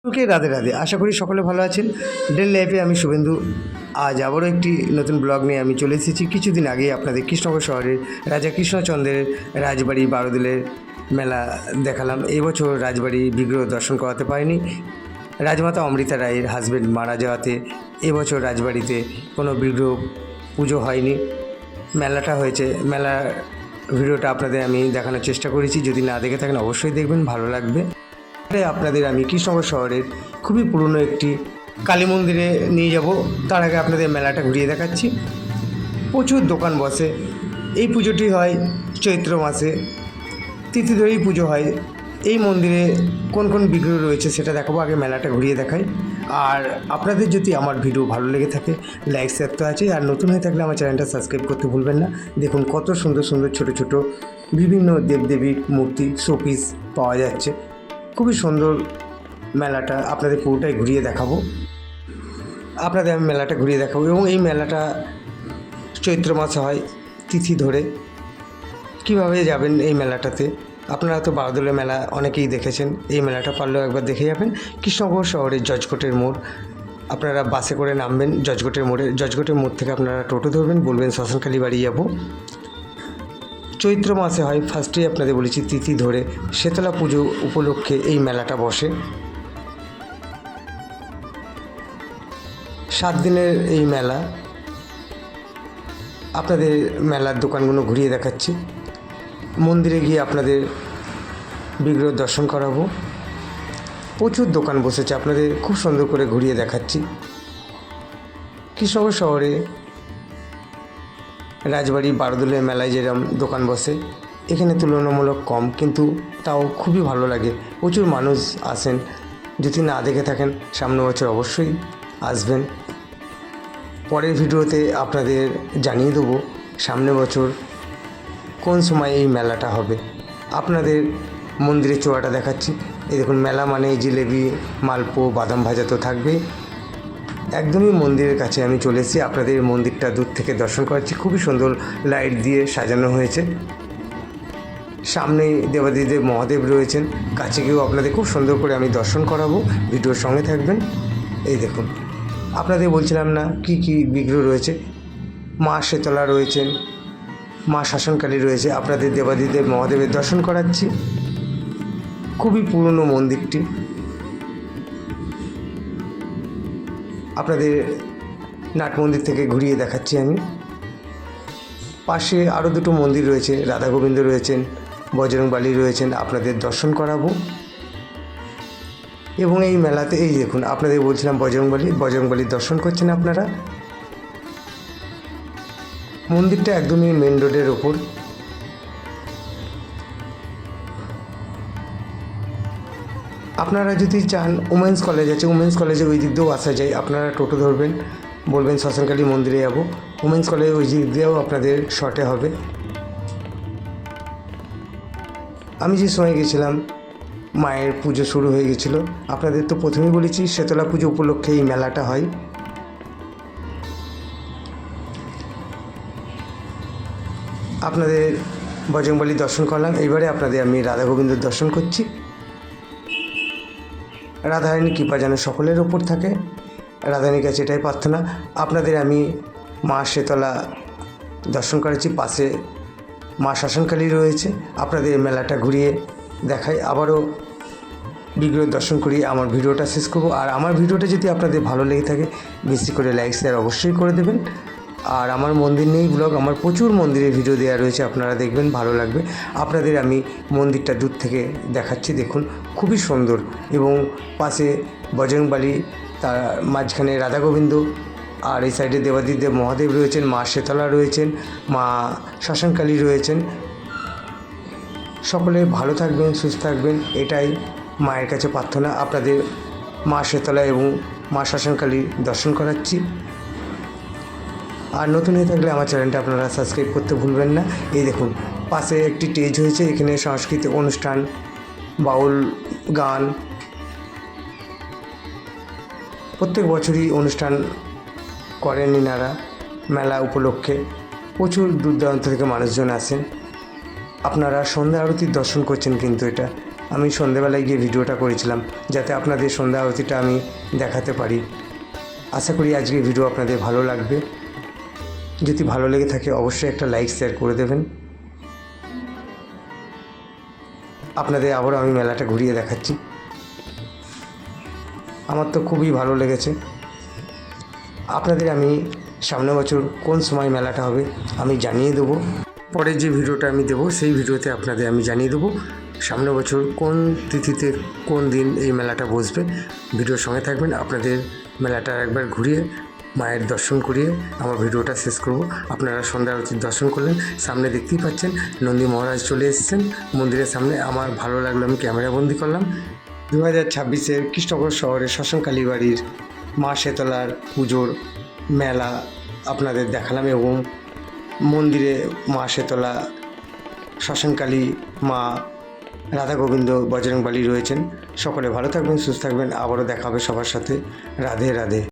ওকে, রাধে রাধে। আশা করি সকলে ভালো আছেন। ডেল লাইফে আমি শুভেন্দু। আজ আবারও একটি নতুন ব্লগ নিয়ে আমি চলে এসেছি। কিছুদিন আগে আপনাদের কৃষ্ণনগর শহরের রাজা কৃষ্ণচন্দ্রের রাজবাড়ি বারোদিলের মেলা দেখালাম। এই বছর রাজবাড়ি বিগ্রহ দর্শন করাতে পারিনি। রাজমাতা অমৃতা রায়ের হাজব্যান্ড মারা যাওয়াতে এবছর রাজবাড়িতে কোনো বিগ্রহ পুজো হয়নি। মেলাটা হয়েছে। মেলার ভিডিওটা আপনাদের আমি দেখানোর চেষ্টা করেছি। যদি না দেখে থাকেন অবশ্যই দেখবেন, ভালো লাগবে। আপনাদের আমি কৃষ্ণনগর শহরের খুবই পুরনো একটি কালী মন্দিরে নিয়ে যাব। তার আগে আপনাদের মেলাটা ঘুরিয়ে দেখাচ্ছি। প্রচুর দোকান বসে। এই পুজোটি হয় চৈত্র মাসে, তিথি ধরেই পুজো হয়। এই মন্দিরে কোন কোন বিগ্রহ রয়েছে সেটা দেখাবো। আগে মেলাটা ঘুরিয়ে দেখাই। আর আপনাদের যদি আমার ভিডিও ভালো লেগে থাকে লাইক শেয়ার তো আছে, আর নতুন হয়ে থাকলে আমার চ্যানেলটা সাবস্ক্রাইব করতে ভুলবেন না। দেখুন কত সুন্দর সুন্দর ছোট ছোট বিভিন্ন দেবদেবীর মূর্তি শোপিস পাওয়া যাচ্ছে। খুবই সুন্দর মেলাটা, আপনাদের পুরোটাই ঘুরিয়ে দেখাবো। আপনাদের আমি মেলাটা ঘুরিয়ে দেখাবো। এবং এই মেলাটা চৈত্র মাসে হয় তিথি ধরে। কিভাবে যাবেন এই মেলাটাতে? আপনারা তো বারোদলের মেলা অনেকেই দেখেছেন, এই মেলাটা পারলেও একবার দেখে যাবেন। কৃষ্ণনগর শহরের জজকোটের মোড়, আপনারা বাসে করে নামবেন জজকোটের মোড়ে। জজকোটের মোড় থেকে আপনারা টোটো ধরবেন, বলবেন শ্মশানখালি বাড়ি যাব। চৈত্র মাসে হয়, ফার্স্টেই আপনাদের বলেছি তিথি ধরে। শীতলা পুজো উপলক্ষে এই মেলাটা বসে। 7 দিনের এই মেলা। আপনাদের মেলার দোকানগুলো ঘুরিয়ে দেখাচ্ছি। মন্দিরে গিয়ে আপনাদের বিগ্রহ দর্শন করাবো। প্রচুর দোকান বসেছে, আপনাদের খুব সুন্দর করে ঘুরিয়ে দেখাচ্ছি। কৃষ্ণনগর শহরে রাজবাড়ি বারোদলের মেলায় যেরকম দোকান বসে, এখানে তুলনামূলক কম, কিন্তু তাও খুবই ভালো লাগে। প্রচুর মানুষ আসেন। যদি না দেখে থাকেন সামনের বছর অবশ্যই আসবেন। পরের ভিডিওতে আপনাদের জানিয়ে দেবো সামনের বছর কোন সময় এই মেলাটা হবে। আপনাদের মন্দিরের চূড়াটা দেখাচ্ছি। এই দেখুন, মেলা মানে জিলেবি, মালপো, বাদাম ভাজা তো থাকবেই। একদমই মন্দিরের কাছে আমি চলে এসেছি। আপনাদের মন্দিরটা দূর থেকে দর্শন করাচ্ছি। খুবই সুন্দর লাইট দিয়ে সাজানো হয়েছে। সামনেই দেবাদিদেব মহাদেব রয়েছেন। কাছে গিয়েও আপনাদের খুব সুন্দর করে আমি দর্শন করাবো। ভিডিওর সঙ্গে থাকবেন। এই দেখুন, আপনাদের বলছিলাম না কি কি বিগ্রহ রয়েছে। মা শীতলা রয়েছেন, মা শাসনকালী রয়েছে। আপনাদের দেবাদিদেব মহাদেবের দর্শন করাচ্ছি। খুবই পুরনো মন্দিরটি। আপনাদের নাট মন্দির থেকে ঘুরিয়ে দেখাচ্ছি আমি। পাশে আরও দুটো মন্দির রয়েছে, রাধা গোবিন্দ রয়েছেন, বজরংবলী রয়েছেন। আপনাদের দর্শন করাবো। এবং এই মেলাতে এই দেখুন, আপনাদের বলছিলাম বজরংবলীর দর্শন করছেন আপনারা। মন্দিরটা একদমই মেন রোডের ওপর। আপনারা যদি চান, উমেন্স কলেজ আছে, উমেন্স কলেজে ওই দিক দিয়েও আসা যায়। আপনারা টোটো ধরবেন, বলবেন শ্মশানকালী মন্দিরে যাব। উমেন্স কলেজ ওই দিক দিয়েও আপনাদের শর্টে হবে। আমি যে সময় গেছিলাম মায়ের পুজো শুরু হয়ে গেছিলো। আপনাদের তো প্রথমেই বলেছি শীতলা পুজো উপলক্ষে এই মেলাটা হয়। আপনাদের বজরংবলী দর্শন করলাম। এইবারে আপনাদের আমি রাধা গোবিন্দর দর্শন করছি। রাধারানীর কৃপা যেন সকলের ওপর থাকে। রাধারানীর কাছে এটাই প্রার্থনা। আপনাদের আমি মা শীতলা দর্শন করেছি। পাশে মা শাসনকালী রয়েছে। আপনাদের মেলাটা ঘুরিয়ে দেখাই। আবারও বিগ্রহ দর্শন করিয়ে আমার ভিডিওটা শেষ করবো। আর আমার ভিডিওটা যদি আপনাদের ভালো লেগে থাকে বেশি করে লাইক শেয়ার অবশ্যই করে দেবেন। আর আমার মন্দির নিয়েই ব্লগ, আমার প্রচুর মন্দিরের ভিডিও দেওয়া রয়েছে, আপনারা দেখবেন, ভালো লাগবে। আপনাদের আমি মন্দিরটা দূর থেকে দেখাচ্ছি। দেখুন খুবই সুন্দর। এবং পাশে বজরংবলী, তার মাঝখানে রাধা গোবিন্দ, আর এই সাইডে দেবাদিদেব মহাদেব রয়েছেন, মা শীতলা রয়েছেন, মা শ্মশানকালী রয়েছেন। সকলে ভালো থাকবেন, সুস্থ থাকবেন, এটাই মায়ের কাছে প্রার্থনা। আপনাদের মা শীতলা এবং মা শ্মশানকালী দর্শন করাচ্ছি। আর নতুন হয়ে থাকলে আমার চ্যানেলটা আপনারা সাবস্ক্রাইব করতে ভুলবেন না। এই দেখুন, পাশে একটি স্টেজ হয়েছে। এখানে সাংস্কৃতিক অনুষ্ঠান, বাউল গান, প্রত্যেক বছরই অনুষ্ঠান করেন এনারা মেলা উপলক্ষে। প্রচুর দূর দূরান্ত থেকে মানুষজন আসেন। আপনারা সন্ধ্যা আরতির দর্শন করছেন, কিন্তু এটা আমি সন্ধেবেলায় গিয়ে ভিডিওটা করেছিলাম, যাতে আপনাদের সন্ধ্যা আরতিটা আমি দেখাতে পারি। আশা করি আজকের ভিডিও আপনাদের ভালো লাগবে। যদি ভালো লেগে থাকে অবশ্যই একটা লাইক শেয়ার করে দেবেন। আপনাদের আবারও আমি মেলাটা ঘুরিয়ে দেখাচ্ছি। আমার তো খুবই ভালো লেগেছে। আপনাদের আমি সামনের বছর কোন সময় মেলাটা হবে আমি জানিয়ে দেবো। পরের যে ভিডিওটা আমি দেবো সেই ভিডিওতে আপনাদের আমি জানিয়ে দেবো সামনের বছর কোন তিথিতে কোন দিন এই মেলাটা বসবে। ভিডিওর সঙ্গে থাকবেন। আপনাদের মেলাটা একবার ঘুরিয়ে মায়ের দর্শন করিয়ে আমার ভিডিওটা শেষ করব। আপনারা সন্ধ্যা আরতির দর্শন করলেন। সামনে দেখতেই পাচ্ছেন নন্দী মহারাজ চলে এসেছেন মন্দিরের সামনে। আমার ভালো লাগলো, আমি ক্যামেরাবন্দি করলাম। 2026-এর কৃষ্ণনগর শহরের শ্মশান কালীবাড়ির মা শেতলার পুজোর মেলা আপনাদের দেখালাম এবং মন্দিরে মা শেতলা, শ্মশানকালী মা, রাধা গোবিন্দ, বজরংবলী রয়েছেন। সকলে ভালো থাকবেন, সুস্থ থাকবেন। আবারও দেখা হবে সবার সাথে। রাধে রাধে।